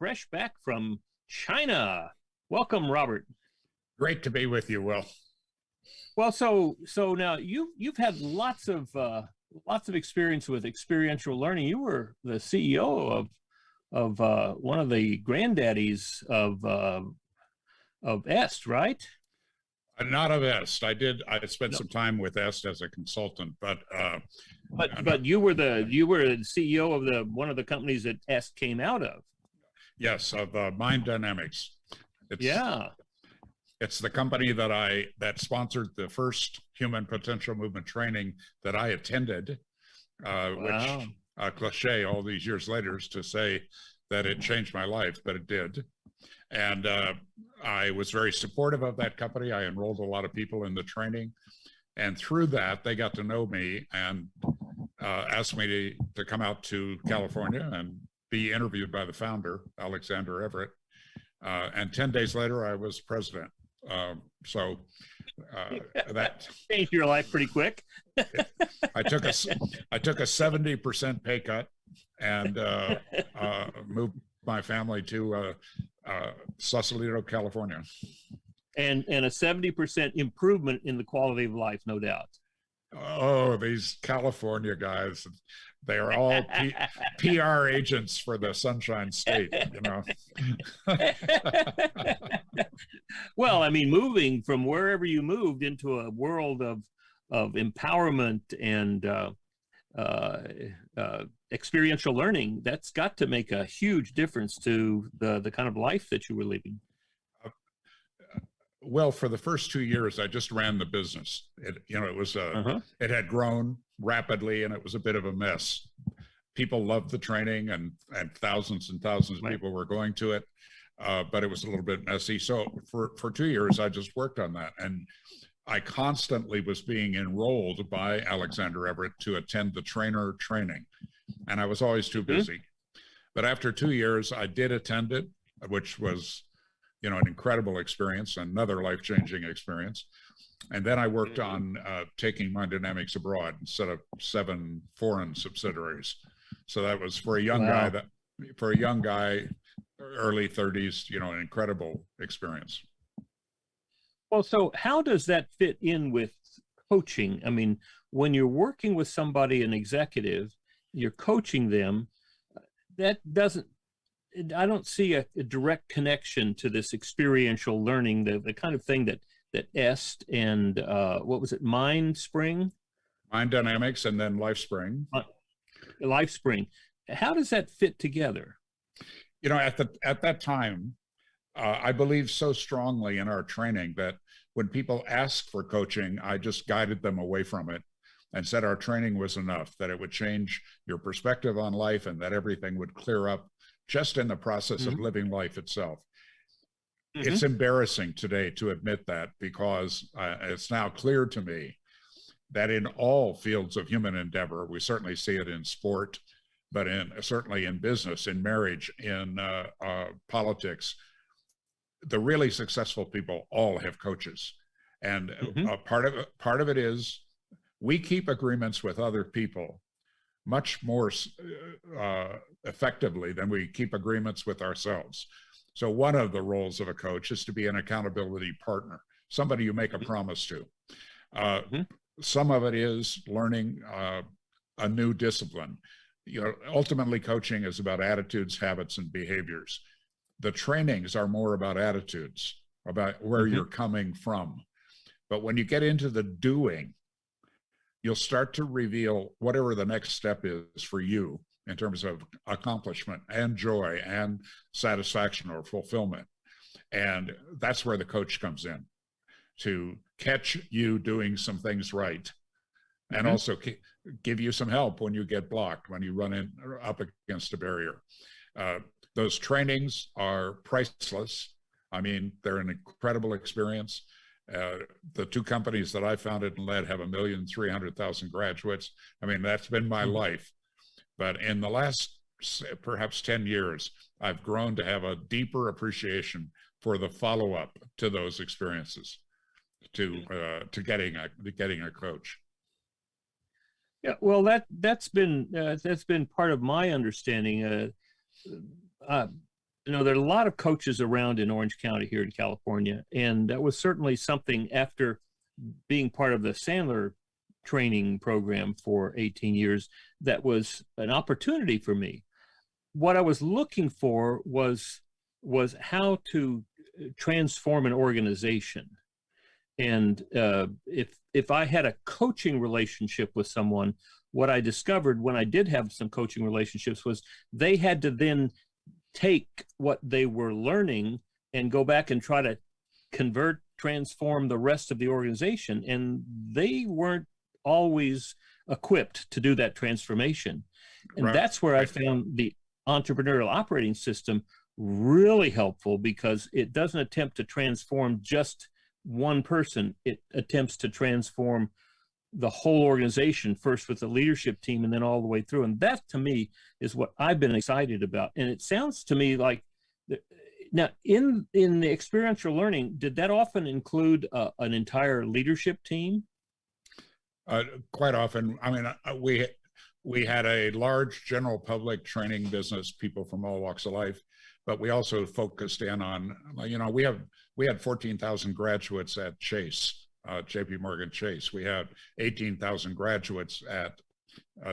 fresh back from China. Welcome, Robert. Great to be with you, Will. Well, so now you've had lots of experience with experiential learning. You were the CEO of one of the granddaddies of EST, right? Not of Est. I spent No, some time with Est as a consultant, but but you were the CEO of the one of the companies that EST came out of. yes, of Mind Dynamics. It's Yeah. it's the company that sponsored the first human potential movement training that I attended, which Wow. cliche all these years later is to say that it changed my life, but it did. And I was very supportive of that company. I enrolled a lot of people in the training. And through that, they got to know me and asked me to come out to California and be interviewed by the founder, Alexander Everett. And 10 days later, I was president. So that Changed your life pretty quick. I took a I took a 70% pay cut and moved my family to Sausalito, California. And a 70% improvement in the quality of life, no doubt. Oh, these California guys, they are all PR agents for the Sunshine State, you know. Well, I mean, moving from wherever you moved into a world of empowerment and experiential learning, that's got to make a huge difference to the kind of life that you were living. Well, for the first 2 years, I just ran the business. It was Uh-huh. it had grown rapidly, and it was a bit of a mess. People loved the training, and thousands and thousands of Right. people were going to it, but it was a little bit messy. So for 2 years, I just worked on that, and I constantly was being enrolled by Alexander Everett to attend the trainer training, and I was always too Mhm. busy. But after 2 years, I did attend it, which was, an incredible experience, another life-changing experience. And then I worked on taking Mind Dynamics abroad instead of 7 foreign subsidiaries. So that was for a young guy Wow. early 30s, an incredible experience. Well, so how does that fit in with coaching? I mean, when you're working with somebody, an executive, you're coaching them, that doesn't, I don't see a direct connection to this experiential learning, the kind of thing that EST and what was it, Mind Spring, Mind Dynamics and then LifeSpring. uh, Life Spring. How does that fit together? At that time, I believe so strongly in our training that when people asked for coaching, I just guided them away from it and said our training was enough, that it would change your perspective on life and that everything would clear up just in the process of Hmm. living life itself. Hmm. It's embarrassing today to admit that, because it's now clear to me that in all fields of human endeavor, we certainly see it in sport, but certainly in business, in marriage, in politics, the really successful people all have coaches. And Hmm. part of it is we keep agreements with other people much more effectively than we keep agreements with ourselves. So one of the roles of a coach is to be an accountability partner, somebody you make a promise to. Uh, Hmm. some of it is learning a new discipline. Ultimately, coaching is about attitudes, habits, and behaviors. The trainings are more about attitudes, about where Hmm. you're coming from. But when you get into the doing, you'll start to reveal whatever the next step is for you in terms of accomplishment and joy and satisfaction or fulfillment. And that's where the coach comes in, to catch you doing some things right, and Hmm. also give you some help when you get blocked, when you run up against a barrier. Uh, those trainings are priceless. I mean, they're an incredible experience. The 2 companies that I founded and led have 1,300,000 graduates. I mean, that's been my Hmm. life. But in the last perhaps 10 years, I've grown to have a deeper appreciation for the follow-up to those experiences, to getting a coach. Yeah, well, that's been part of my understanding. Uh, there are a lot of coaches around in Orange County here in California, and that was certainly something after being part of the Sandler training program for 18 years. That was an opportunity for me. What I was looking for was how to transform an organization. And if I had a coaching relationship with someone, what I discovered when I did have some coaching relationships was they had to then take what they were learning and go back and try to transform the rest of the organization. And they weren't always equipped to do that transformation. And Right. that's where I found the entrepreneurial operating system really helpful, because it doesn't attempt to transform just one person. It attempts to transform the whole organization, first with the leadership team and then all the way through. And that, to me, is what I've been excited about. And it sounds to me like now in the experiential learning, did that often include an entire leadership team? Quite often. I mean, we had a large general public training business, people from all walks of life, but we also focused in on, we had 14,000 graduates at Chase, JP Morgan Chase. We had 18,000 graduates at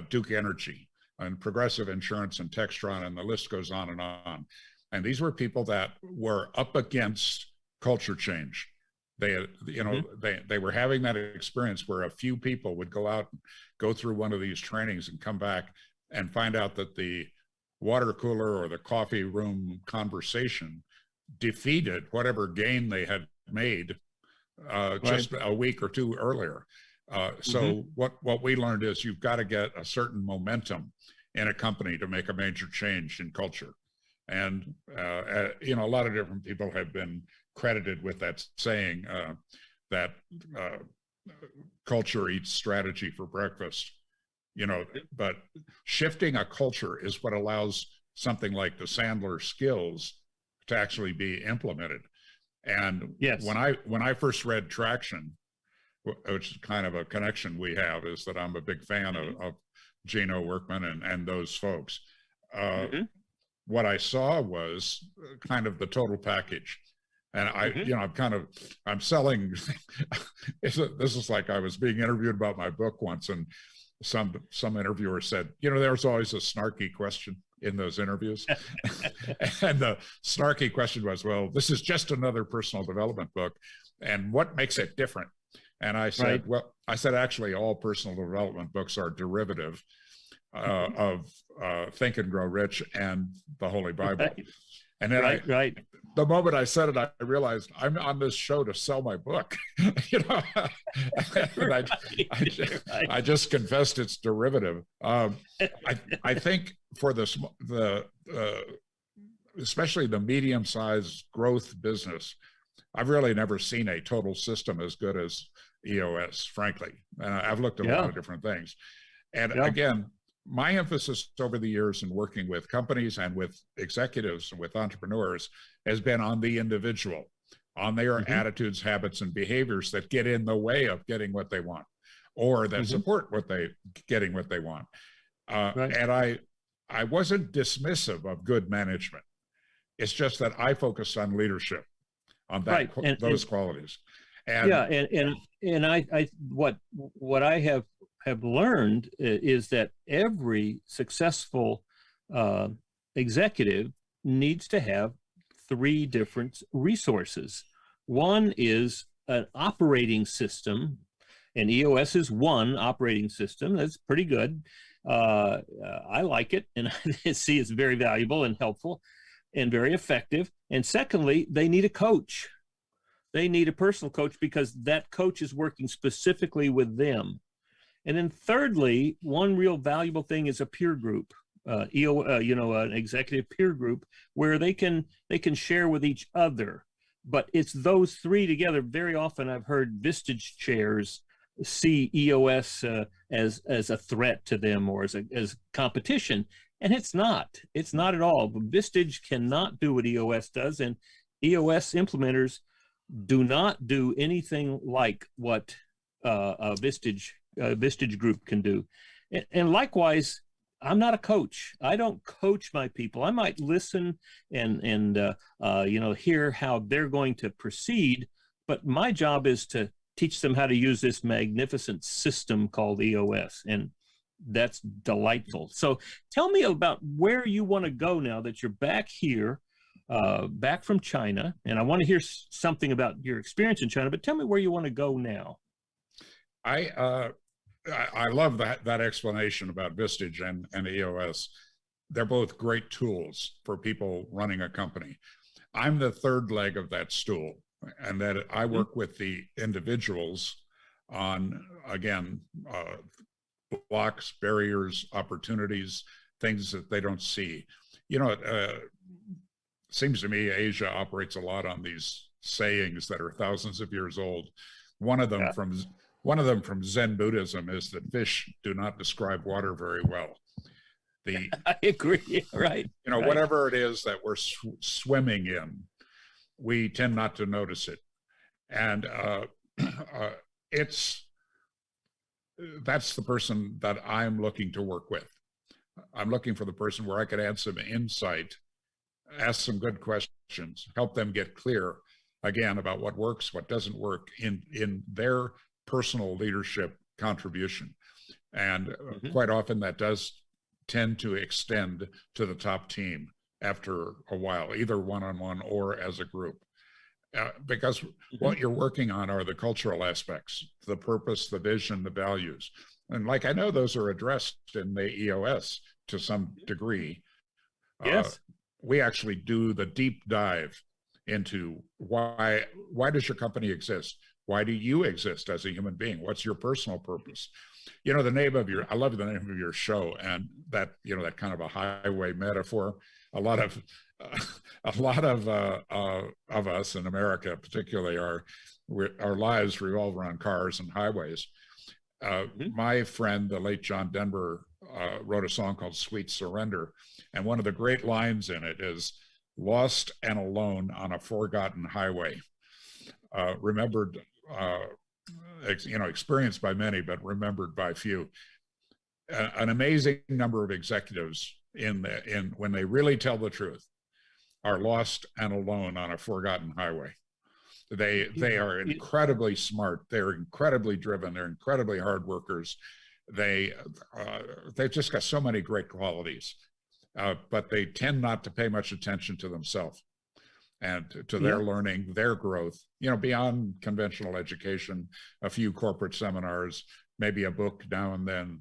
Duke Energy and Progressive Insurance and Textron, and the list goes on and on. And these were people that were up against culture change. They, they were having that experience where a few people would go out and go through one of these trainings and come back and find out that the water cooler or the coffee room conversation defeated whatever gain they had made just a week or two earlier. So what we learned is you've got to get a certain momentum in a company to make a major change in culture. And, a lot of different people have been credited with that saying that culture eats strategy for breakfast, but shifting a culture is what allows something like the Sandler skills to actually be implemented. And yes, when I first read Traction, which is kind of a connection we have, is that I'm a big fan of Gino Workman and those folks. What I saw was kind of the total package. And I'm selling, this is like I was being interviewed about my book once, and some interviewer said, there's always a snarky question in those interviews. And the snarky question was, well, this is just another personal development book, and what makes it different? And I said, actually all personal development books are derivative of Think and Grow Rich and the Holy Bible. And then the moment I said it, I realized I'm on this show to sell my book. I just confessed it's derivative. I think for especially the medium-sized growth business, I've really never seen a total system as good as EOS, frankly. And I've looked at a lot of different things. And again, my emphasis over the years in working with companies and with executives and with entrepreneurs has been on the individual, on their attitudes, habits, and behaviors that get in the way of getting what they want, or that support getting what they want. And I wasn't dismissive of good management. It's just that I focused on leadership, on that those qualities. And I what I have learned is that every successful executive needs to have three different resources. One is an operating system, and EOS is one operating system. That's pretty good. I like it, and I see it's very valuable and helpful and very effective. And secondly, they need a coach. They need a personal coach, because that coach is working specifically with them. And then thirdly, one real valuable thing is a peer group, an executive peer group where they can share with each other. But it's those three together. Very often I've heard Vistage chairs see EOS as a threat to them, or as competition. And it's not at all. Vistage cannot do what EOS does, and EOS implementers do not do anything like what a Vistage group can do. And likewise, I'm not a coach. I don't coach my people. I might listen and hear how they're going to proceed, but my job is to teach them how to use this magnificent system called EOS, and that's delightful. So tell me about where you want to go now that you're back here, back from China, and I want to hear something about your experience in China. But tell me where you want to go now. I I love that explanation about Vistage and EOS. They're both great tools for people running a company. I'm the third leg of that stool, and that I work with the individuals on, again, blocks, barriers, opportunities, things that they don't see. You know, it seems to me Asia operates a lot on these sayings that are thousands of years old. One of them Yeah. from Zen Buddhism is that fish do not describe water very well. I agree. Right. You know, right. whatever it is that we're swimming in, we tend not to notice it. And that's the person that I'm looking to work with. I'm looking for the person where I could add some insight, ask some good questions, help them get clear again about what works, what doesn't work in their personal leadership contribution. And quite often that does tend to extend to the top team after a while, either one-on-one or as a group. Because what you're working on are the cultural aspects, the purpose, the vision, the values. And like, I know those are addressed in the EOS to some degree. Yes. We actually do the deep dive into why does your company exist? Why do you exist as a human being? What's your personal purpose? You know, I love the name of your show, and that, you know, that kind of a highway metaphor. A lot of us in America, particularly, our lives revolve around cars and highways. My friend, the late John Denver, wrote a song called "Sweet Surrender," and one of the great lines in it is, "Lost and alone on a forgotten highway, remembered." Experienced by many, but remembered by few. An amazing number of executives when they really tell the truth are lost and alone on a forgotten highway. They are incredibly smart. They're incredibly driven. They're incredibly hard workers. They've just got so many great qualities, but they tend not to pay much attention to themselves and to their learning, their growth, you know, beyond conventional education, a few corporate seminars, maybe a book now and then,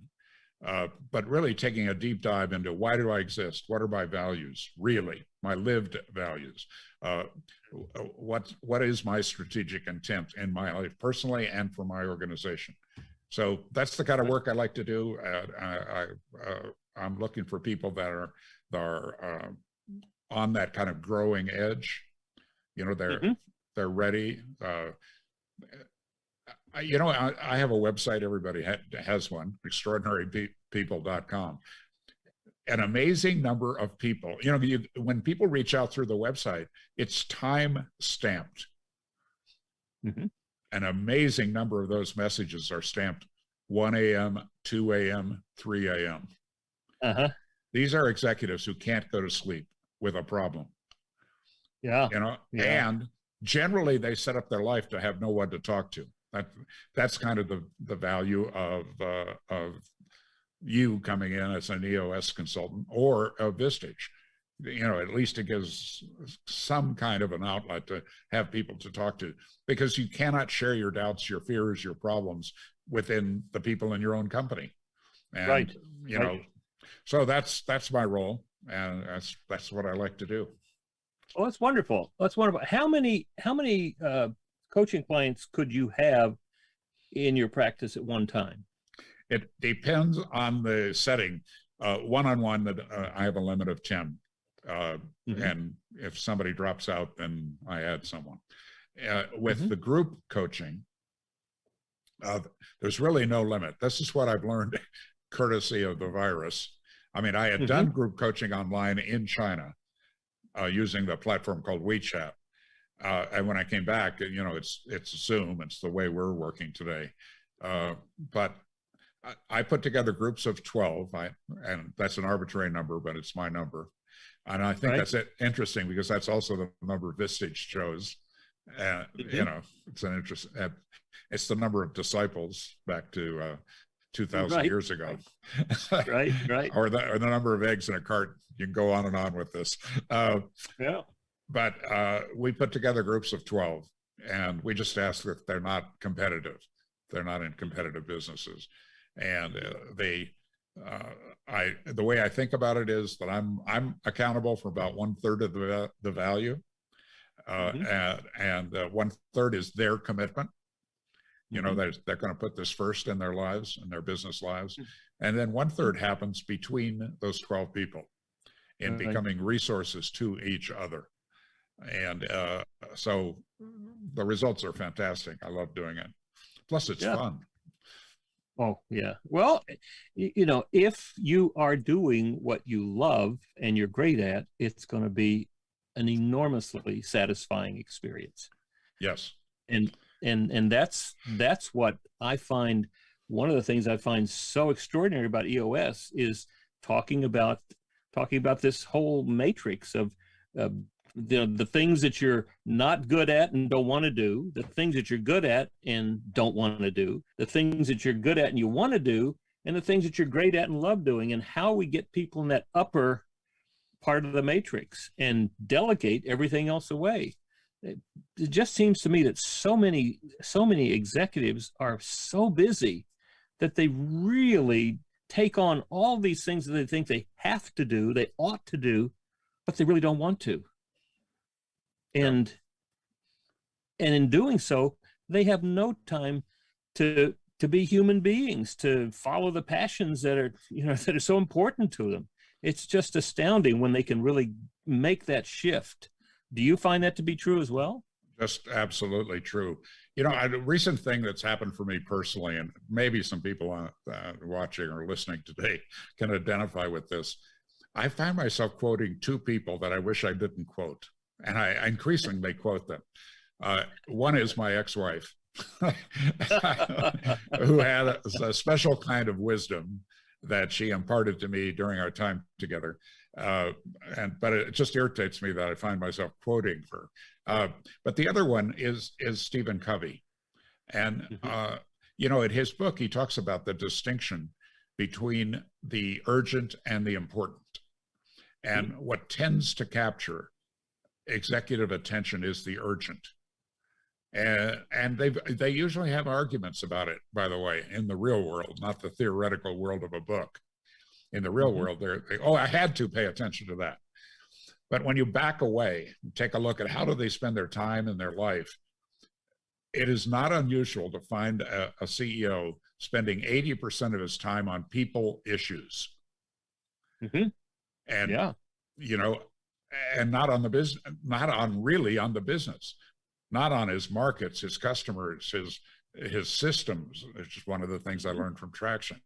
but really taking a deep dive into why do I exist? What are my values, really, my lived values? What is my strategic intent in my life personally and for my organization? So that's the kind of work I like to do. I'm looking for people that are on that kind of growing edge. You know, they're ready. I have a website. Everybody has one, extraordinarypeople.com. An amazing number of people, you know, when people reach out through the website, it's time stamped. An amazing number of those messages are stamped 1 a.m., 2 a.m., 3 a.m. These are executives who can't go to sleep with a problem. Yeah. You know, and generally they set up their life to have no one to talk to. That's kind of the value of you coming in as an EOS consultant or a Vistage. You know, at least it gives some kind of an outlet to have people to talk to, because you cannot share your doubts, your fears, your problems within the people in your own company. And, you know, so that's my role, and that's what I like to do. Oh, that's wonderful. That's wonderful. How many coaching clients could you have in your practice at one time? It depends on the setting. One-on-one, that I have a limit of 10. And if somebody drops out, then I add someone. With the group coaching, there's really no limit. This is what I've learned courtesy of the virus. I mean, I had done group coaching online in China using the platform called WeChat. And when I came back, you know, it's Zoom. It's the way we're working today. But I put together groups of 12, and that's an arbitrary number, but it's my number. And I think that's interesting because that's also the number Vistage chose. You know, it's an interest. It's the number of disciples back to 2,000 years ago. Right. or the number of eggs in a cart. You can go on and on with this. Yeah. But we put together groups of 12, and we just ask if they're not competitive. They're not in competitive businesses. And the way I think about it is that I'm accountable for about 1/3 of the value, and 1/3 is their commitment. You know, they're going to put this first in their lives, in their business lives, and then 1/3 happens between those 12 people in becoming resources to each other. And so the results are fantastic. I love doing it. Plus, it's fun. Oh, yeah. Well, you know, if you are doing what you love and you're great at, it's going to be an enormously satisfying experience. Yes. And that's what I find. One of the things I find so extraordinary about EOS is talking about this whole matrix of the things that you're not good at and don't want to do, the things that you're good at and don't want to do, the things that you're good at and you want to do, and the things that you're great at and love doing, and how we get people in that upper part of the matrix and delegate everything else away. It just seems to me that so many executives are so busy that they really take on all these things that they think they have to do, they ought to do, but they really don't want to. And in doing so, they have no time to be human beings, to follow the passions that are, you know, that are so important to them. It's just astounding when they can really make that shift. Do you find that to be true as well? Just absolutely true. You know, a recent thing that's happened for me personally, and maybe some people watching or listening today can identify with this. I find myself quoting two people that I wish I didn't quote, and I increasingly quote them. One is my ex-wife, who had a special kind of wisdom that she imparted to me during our time together. But it just irritates me that I find myself quoting her. But the other one is Stephen Covey. And, you know, in his book, he talks about the distinction between the urgent and the important. And what tends to capture executive attention is the urgent. And they usually have arguments about it, by the way, in the real world, not the theoretical world of a book. In the real world, I had to pay attention to that. But when you back away and take a look at how do they spend their time in their life, it is not unusual to find a CEO spending 80% of his time on people issues. And, you know, and not on the business, not on really on the business, not on his markets, his customers, his systems, which is one of the things I learned from Traction,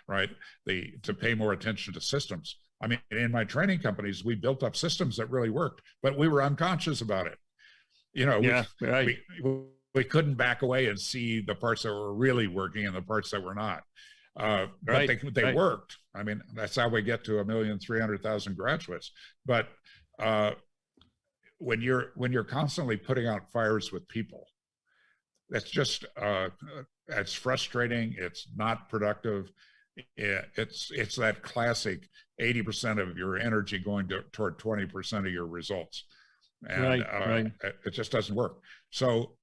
right? To pay more attention to systems. I mean, in my training companies, we built up systems that really worked, but we were unconscious about it. You know, we couldn't back away and see the parts that were really working and the parts that were not. But they worked. I mean, that's how we get to 1,300,000 graduates. But when you're constantly putting out fires with people, that's just it's frustrating. It's not productive. It's that classic 80% of your energy going toward 20% of your results, and it just doesn't work. So,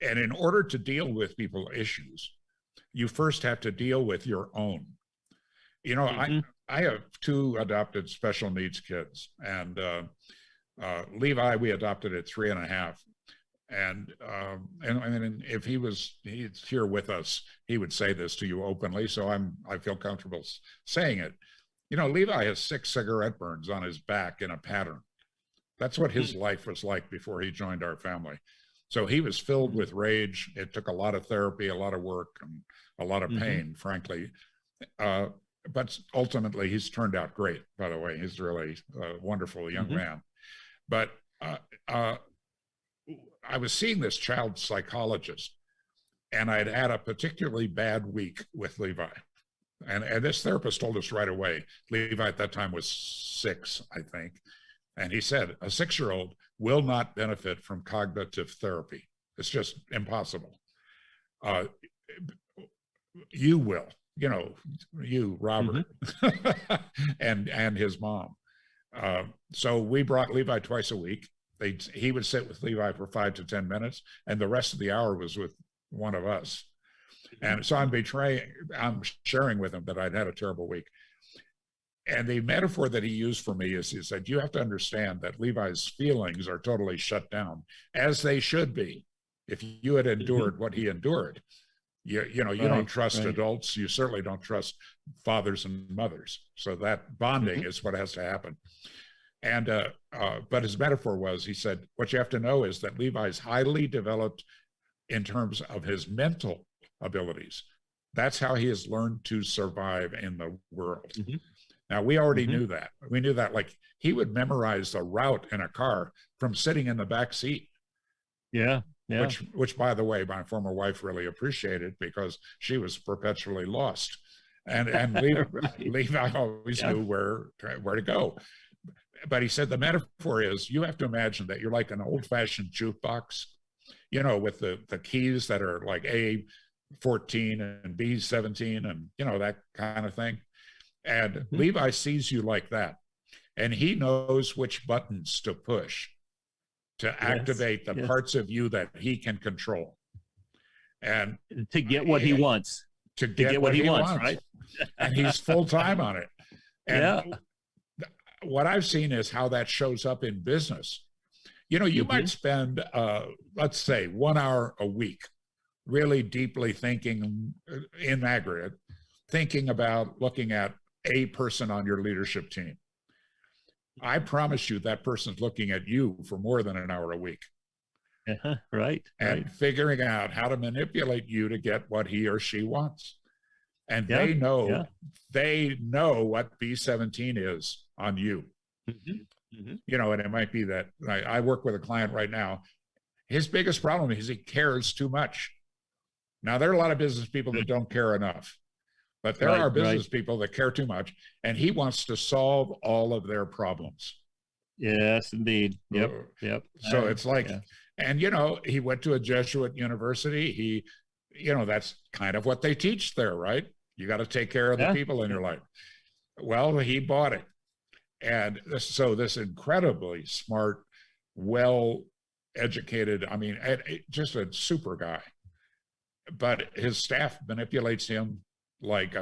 and in order to deal with people's issues, you first have to deal with your own. You know, I have two adopted special needs kids, and Levi, we adopted at 3.5. And if he's here with us, he would say this to you openly. So I feel comfortable saying it. You know, Levi has 6 cigarette burns on his back in a pattern. That's what his life was like before he joined our family. So he was filled with rage. It took a lot of therapy, a lot of work, and a lot of pain, frankly. But ultimately, he's turned out great, by the way. He's really a wonderful young man. But I was seeing this child psychologist And I'd had a particularly bad week with Levi. And this therapist told us right away, Levi at that time was 6, I think. And he said, a 6-year-old will not benefit from cognitive therapy. It's just impossible. You will, you, Robert, and his mom. So we brought Levi twice a week. He would sit with Levi for 5 to 10 minutes, and the rest of the hour was with one of us. And so I'm sharing with him that I'd had a terrible week. And the metaphor that he used for me is that you have to understand that Levi's feelings are totally shut down, as they should be. If you had endured what he endured, you don't trust adults. You certainly don't trust fathers and mothers. So that bonding is what has to happen. And but his metaphor was, he said, what you have to know is that Levi's highly developed in terms of his mental abilities. That's how he has learned to survive in the world. Now, we already knew that. We knew that, like, he would memorize the route in a car from sitting in the back seat. Yeah. Which, by the way, my former wife really appreciated, because she was perpetually lost. And Levi always knew where to go. But he said the metaphor is, you have to imagine that you're like an old-fashioned jukebox, with the keys that are like A14 and B17 and, that kind of thing. And Levi sees you like that. And he knows which buttons to push to activate the parts of you that he can control. And to get what he wants. To get what he wants, right? And he's full-time on it. And what I've seen is how that shows up in business. You might spend, let's say, 1 hour a week really deeply thinking in aggregate, thinking about looking at a person on your leadership team. I promise you that person's looking at you for more than an hour a week. Right. And figuring out how to manipulate you to get what he or she wants. And they know what B17 is on you. And it might be that I work with a client right now. His biggest problem is he cares too much. Now, there are a lot of business people that don't care enough, but there are business people that care too much, and he wants to solve all of their problems. Yes, indeed. Yep. So it's like, and he went to a Jesuit university. He, that's kind of what they teach there, right? You got to take care of the people in your life. Well, he bought it. And so this incredibly smart, well-educated, just a super guy. But his staff manipulates him like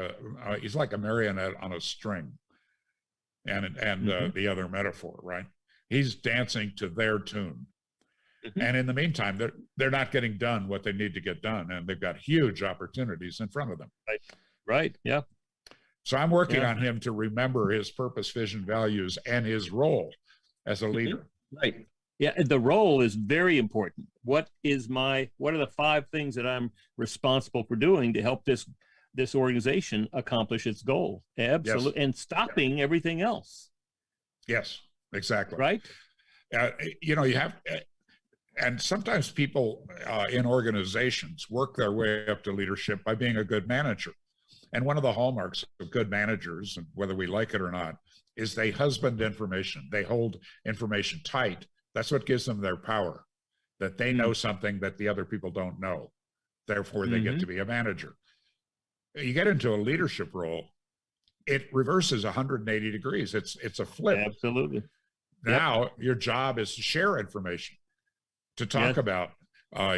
he's like a marionette on a string. And the other metaphor, right? He's dancing to their tune. And in the meantime, they're not getting done what they need to get done. And they've got huge opportunities in front of them. Right. Yeah. So I'm working on him to remember his purpose, vision, values, and his role as a leader. Right. Yeah. The role is very important. What are the 5 things that I'm responsible for doing to help this organization accomplish its goal? Absolutely. Yes. And stopping everything else. Yes, exactly. Right. You have, and sometimes people in organizations work their way up to leadership by being a good manager. And one of the hallmarks of good managers, and whether we like it or not, is they husband information. They hold information tight. That's what gives them their power, that they know something that the other people don't know. Therefore, they get to be a manager. You get into a leadership role, it reverses 180 degrees. It's a flip. Absolutely. Now your job is to share information, to talk about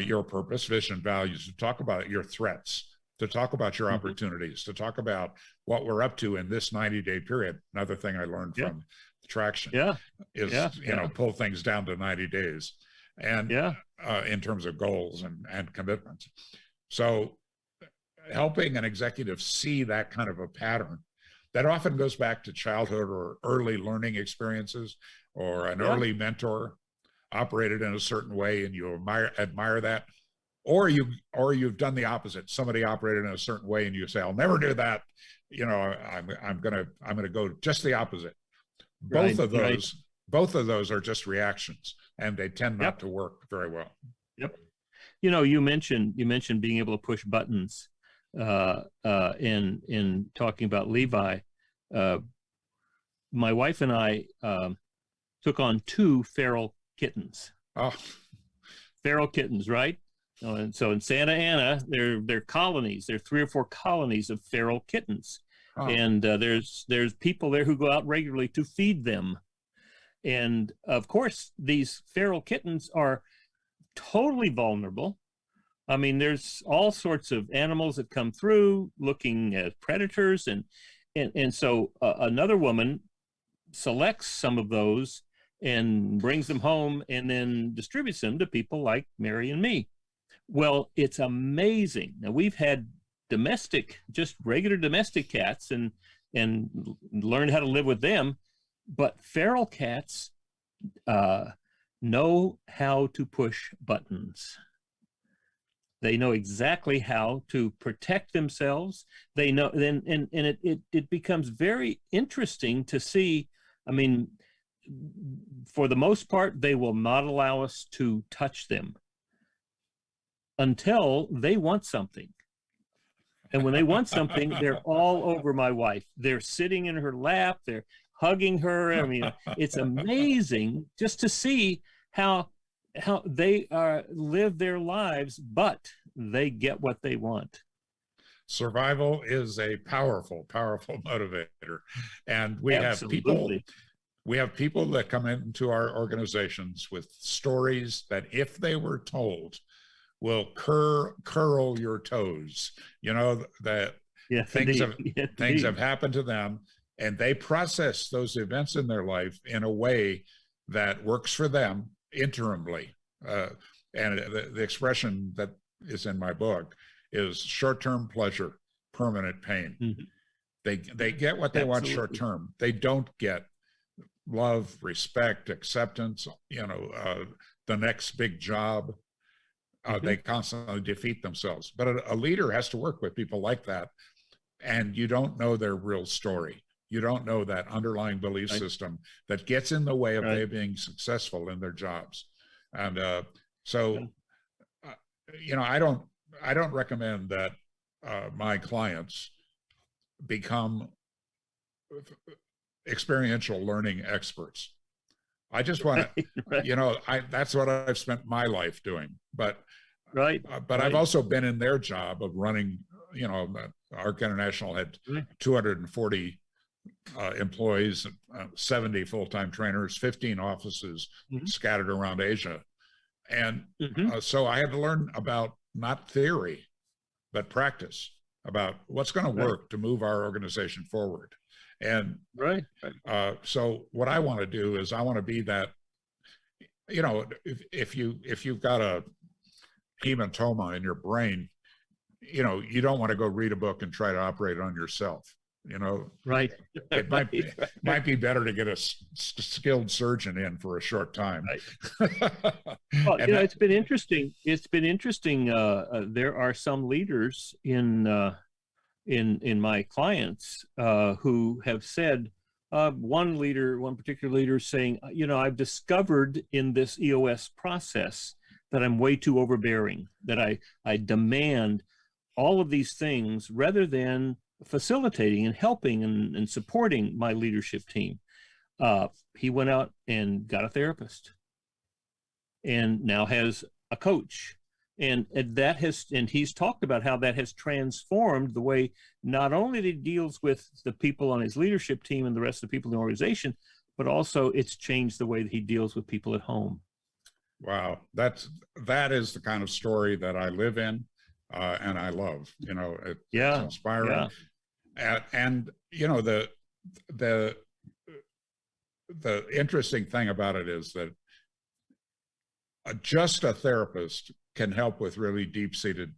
your purpose, vision, values, to talk about your threats, to talk about your opportunities, to talk about what we're up to in this 90-day period. Another thing I learned from Traction is, pull things down to 90 days and in terms of goals and commitments. So helping an executive see that kind of a pattern that often goes back to childhood or early learning experiences, or an early mentor operated in a certain way and you admire that. Or you've done the opposite. Somebody operated in a certain way, and you say, "I'll never do that." I'm gonna go just the opposite. Both of those are just reactions, and they tend not to work very well. Yep. you mentioned being able to push buttons in talking about Levi. Uh, my wife and I took on two feral kittens. Oh, Feral kittens, right? And so in Santa Ana, they're colonies. There are 3 or 4 colonies of feral kittens, oh, and there's people there who go out regularly to feed them. And of course, these feral kittens are totally vulnerable. I mean, there's all sorts of animals that come through looking at predators, and so another woman selects some of those and brings them home and then distributes them to people like Mary and me. Well, it's amazing. Now we've had just regular domestic cats and learned how to live with them, but feral cats uh, know how to push buttons. They know exactly how to protect themselves. They know then, and it becomes very interesting to see. I mean, for the most part, they will not allow us to touch them until they want something. And when they want something, they're all over my wife. They're sitting in her lap. They're hugging her. I mean, it's amazing just to see how they live their lives, but they get what they want. survival is a powerful, powerful motivator. And Absolutely. we have people that come into our organizations with stories that if they were told will curl your toes. You know, that Yes, things indeed. have Yes, things have indeed. happened to them, and they process those events in their life in a way that works for them interimly. And the expression that is in my book is short-term pleasure, permanent pain. Mhm. They get what they want short Absolutely. term. They don't get love, respect, acceptance, the next big job. Mhm. They constantly defeat themselves. But a leader has to work with people like that, and you don't know their real story. You don't know that underlying belief Right. system that gets in the way of Right. they being successful in their jobs. And Yeah. so, uh, I don't recommend that my clients become experiential learning experts. I just want to, Right. Right. that's what I've spent my life doing. Right. But I've Right. also been in their job of running. Arc International had Right. 240 employees, 70 full-time trainers, 15 offices Mhm. scattered around Asia, and Mhm. so I had to learn about not theory but practice, about what's going to Right. work to move our organization forward. And Right. Right. so what I want to do is I want to be that, if you've got a hematoma in your brain, you don't want to go read a book and try to operate it on yourself. Right. It might Right. be, Right. might be better to get a skilled surgeon in for a short time. Right. Well, And that, it's been interesting. It's been interesting. There are some leaders in my clients who have said, one particular leader saying, I've discovered in this EOS process that I'm way too overbearing, that I demand all of these things rather than facilitating and helping and supporting my leadership team. He went out and got a therapist and now has a coach. And he's talked about how that has transformed the way not only that he deals with the people on his leadership team and the rest of the people in the organization, but also it's changed the way that he deals with people at home. wow, that is the kind of story that I live in, and I love. It's Yeah, inspiring, yeah. and the the interesting thing about it is that just a therapist can help with really deep-seated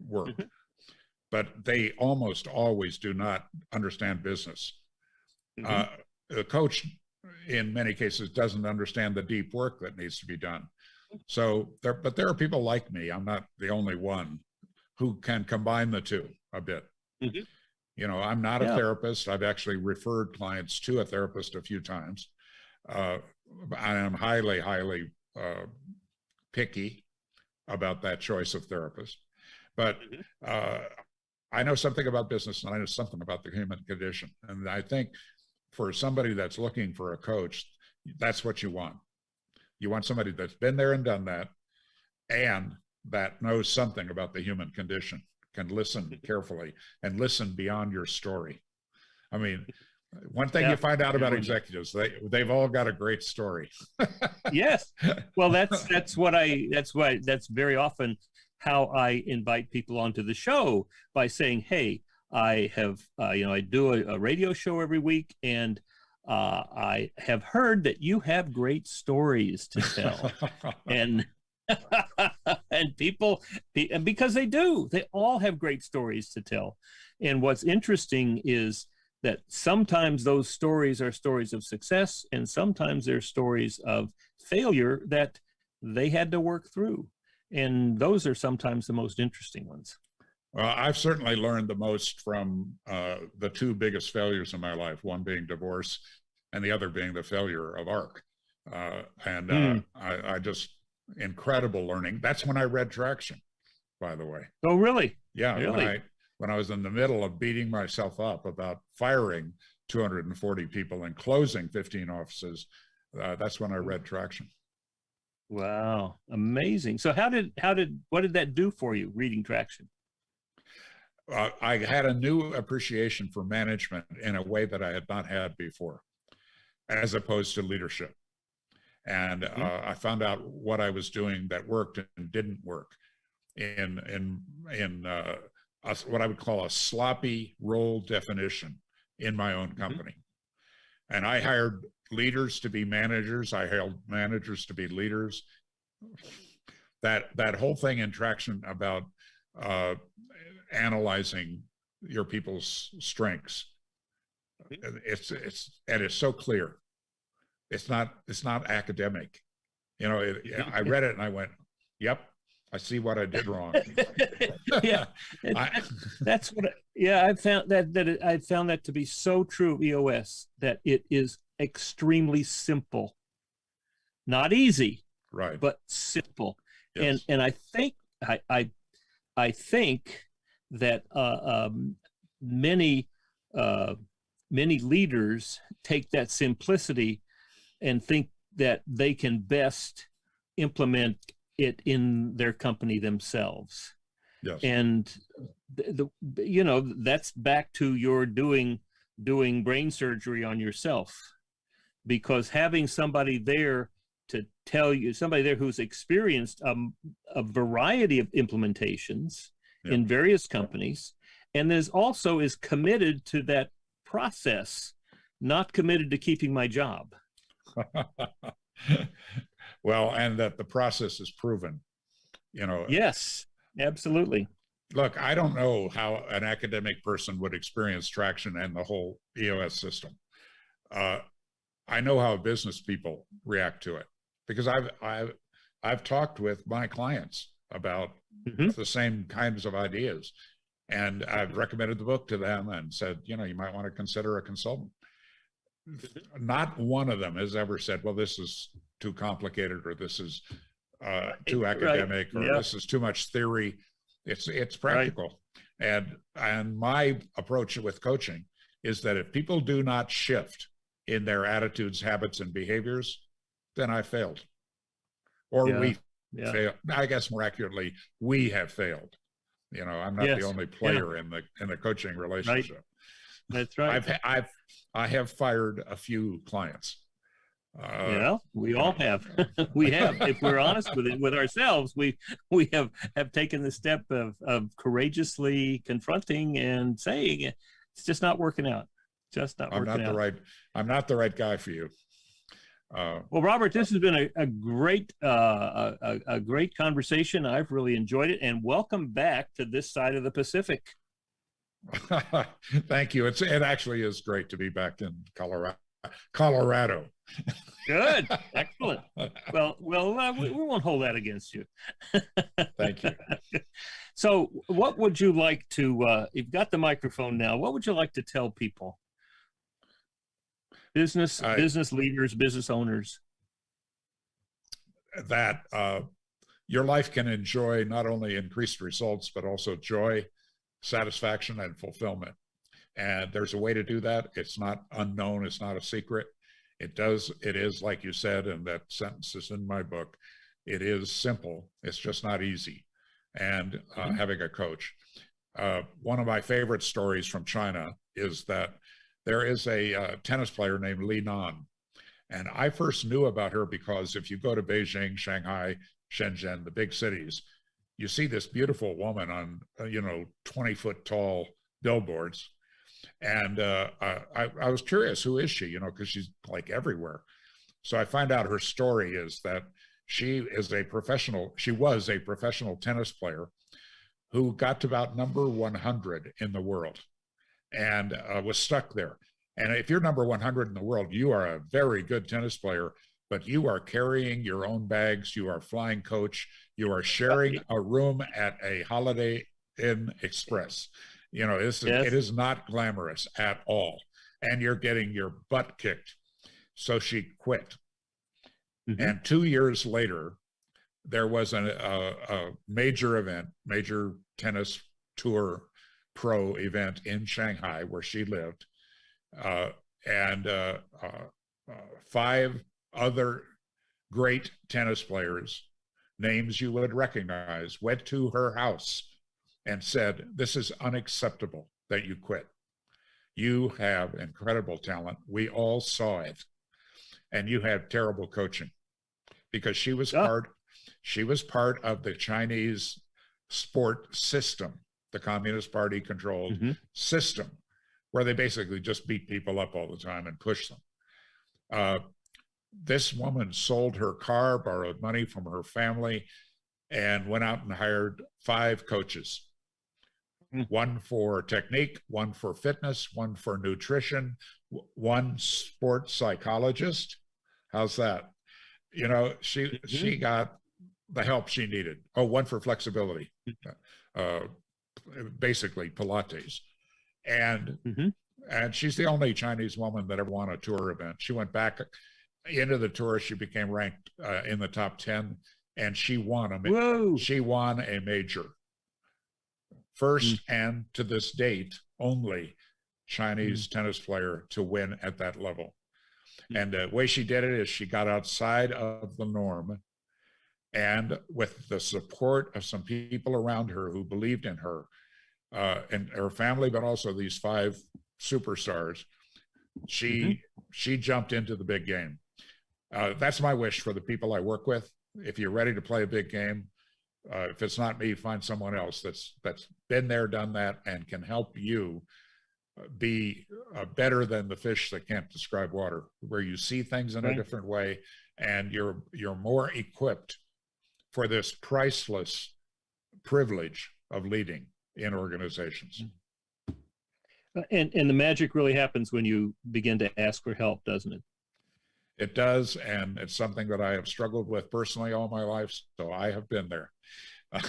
work, Mhm. but they almost always do not understand business. Mhm. Uh, the coach, in many cases, doesn't understand the deep work that needs to be done. But there are people like me. I'm not the only one who can combine the two a bit. Mhm. I'm not a Yeah. therapist. I've actually referred clients to a therapist a few times. I am highly, highly picky about that choice of therapist. But I know something about business, and I know something about the human condition. And I think for somebody that's looking for a coach, that's what you want. You want somebody that's been there and done that, and that knows something about the human condition, can listen carefully and listen beyond your story. I mean, one thing you find out about executives, they've all got a great story. Yes. Well, that's very often how I invite people onto the show, by saying, hey, I have, I do a radio show every week, and I have heard that you have great stories to tell. And and people, and because they all have great stories to tell. And what's interesting is that sometimes those stories are stories of success, and sometimes they're stories of failure that they had to work through. And those are sometimes the most interesting ones. Well, I've certainly learned the most from the two biggest failures in my life, one being divorce and the other being the failure of ARC. I just, incredible learning. That's when I read Traction, by the way. Oh, really? Yeah. Really? When I was in the middle of beating myself up about firing 240 people and closing 15 offices, that's when I read Traction. Wow, amazing. So what did that do for you, reading Traction? I had a new appreciation for management in a way that I had not had before, as opposed to leadership. And I found out what I was doing that worked and didn't work in what I would call a sloppy role definition in my own company. And I hired leaders to be managers. I hired managers to be leaders. That whole thing in Traction about analyzing your people's strengths, it's so clear. It's not academic. I read it and I went, yep, I see what I did wrong. Yeah, that's what. I found I found that to be so true of EOS, that it is extremely simple, not easy, right, but simple. Yes. And I think that many leaders take that simplicity and think that they can best implement it in their company themselves. Yes. And that's back to your doing brain surgery on yourself, because having somebody there to tell you, somebody there who's experienced a variety of implementations in various companies, and is committed to that process, not committed to keeping my job. Well, and that the process is proven, Yes, absolutely. Look, I don't know how an academic person would experience Traction and the whole EOS system. I know how business people react to it, because I've talked with my clients about the same kinds of ideas, and I've recommended the book to them and said, you might want to consider a consultant. Not one of them has ever said, well, this is too complicated, or this is too academic, or this is too much theory. It's practical. Right. And my approach with coaching is that if people do not shift in their attitudes, habits, and behaviors, then I failed. Or we failed. I guess more accurately, we have failed. I'm not the only player in the coaching relationship. Right. That's right. I have fired a few clients. We all have. We have. If we're honest with ourselves, we have taken the step of courageously confronting and saying it's just not working out. Just not working out. I'm not the right guy for you. Well, Robert, this has been a great conversation. I've really enjoyed it, and welcome back to this side of the Pacific. Thank you. It actually is great to be back in Colorado. Good, excellent. Well, we won't hold that against you. Thank you. So, what would you like to? You've got the microphone now. What would you like to tell people? Business leaders, business owners. That your life can enjoy not only increased results, but also joy, satisfaction, and fulfillment. And there's a way to do that. It's not unknown. It's not a secret. It is, like you said, and that sentence is in my book, it is simple. It's just not easy. And having a coach. One of my favorite stories from China is that there is a tennis player named Li Nan. And I first knew about her because if you go to Beijing, Shanghai, Shenzhen, the big cities, you see this beautiful woman on, 20-foot tall billboards. And I was curious, who is she? Because she's like everywhere. So I find out her story is that she was a professional tennis player who got to about number 100 in the world and was stuck there. And if you're number 100 in the world, you are a very good tennis player, but you are carrying your own bags. You are flying coach. You are sharing a room at a Holiday Inn Express. It is not glamorous at all. And you're getting your butt kicked. So she quit. Mm-hmm. And 2 years later, there was a major tennis tour pro event in Shanghai where she lived. And 5 other great tennis players, names you would recognize, went to her house and said, "This is unacceptable that you quit. You have incredible talent. We all saw it. And you had terrible coaching." Because she was part of the Chinese sport system, the Communist Party controlled system, where they basically just beat people up all the time and push them. This woman sold her car, borrowed money from her family, and went out and hired 5 coaches. One for technique, one for fitness, one for nutrition, one sports psychologist. How's that? She got the help she needed. Oh, one for flexibility, basically Pilates. And she's the only Chinese woman that ever won a tour event. She went back into the tour. She became ranked in the top 10, and she won a major. First and to this date, only Chinese tennis player to win at that level. And the way she did it is she got outside of the norm, and with the support of some people around her who believed in her and her family, but also these 5 superstars, she jumped into the big game. That's my wish for the people I work with. If you're ready to play a big game, if it's not me, find someone else that's been there, done that, and can help you be better than the fish that can't describe water, where you see things in a different way, and you're more equipped for this priceless privilege of leading in organizations. And the magic really happens when you begin to ask for help, doesn't it? It does, and it's something that I have struggled with personally all my life, so I have been there. Well,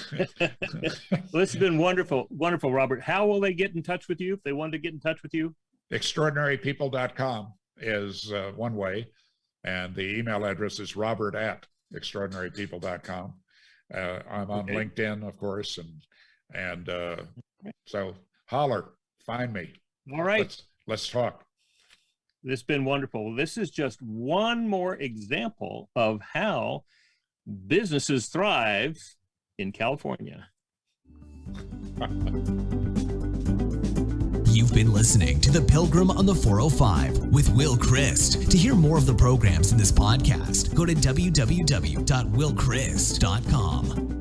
this has been wonderful, Robert. How will they get in touch with you if they wanted to get in touch with you? Extraordinarypeople.com is one way, and the email address is robert@extraordinarypeople.com. I'm on LinkedIn, of course, and so holler, find me. All right. Let's talk. This has been wonderful. This is just one more example of how businesses thrive in California. You've been listening to The Pilgrim on the 405 with Will Christ. To hear more of the programs in this podcast, go to www.willchrist.com.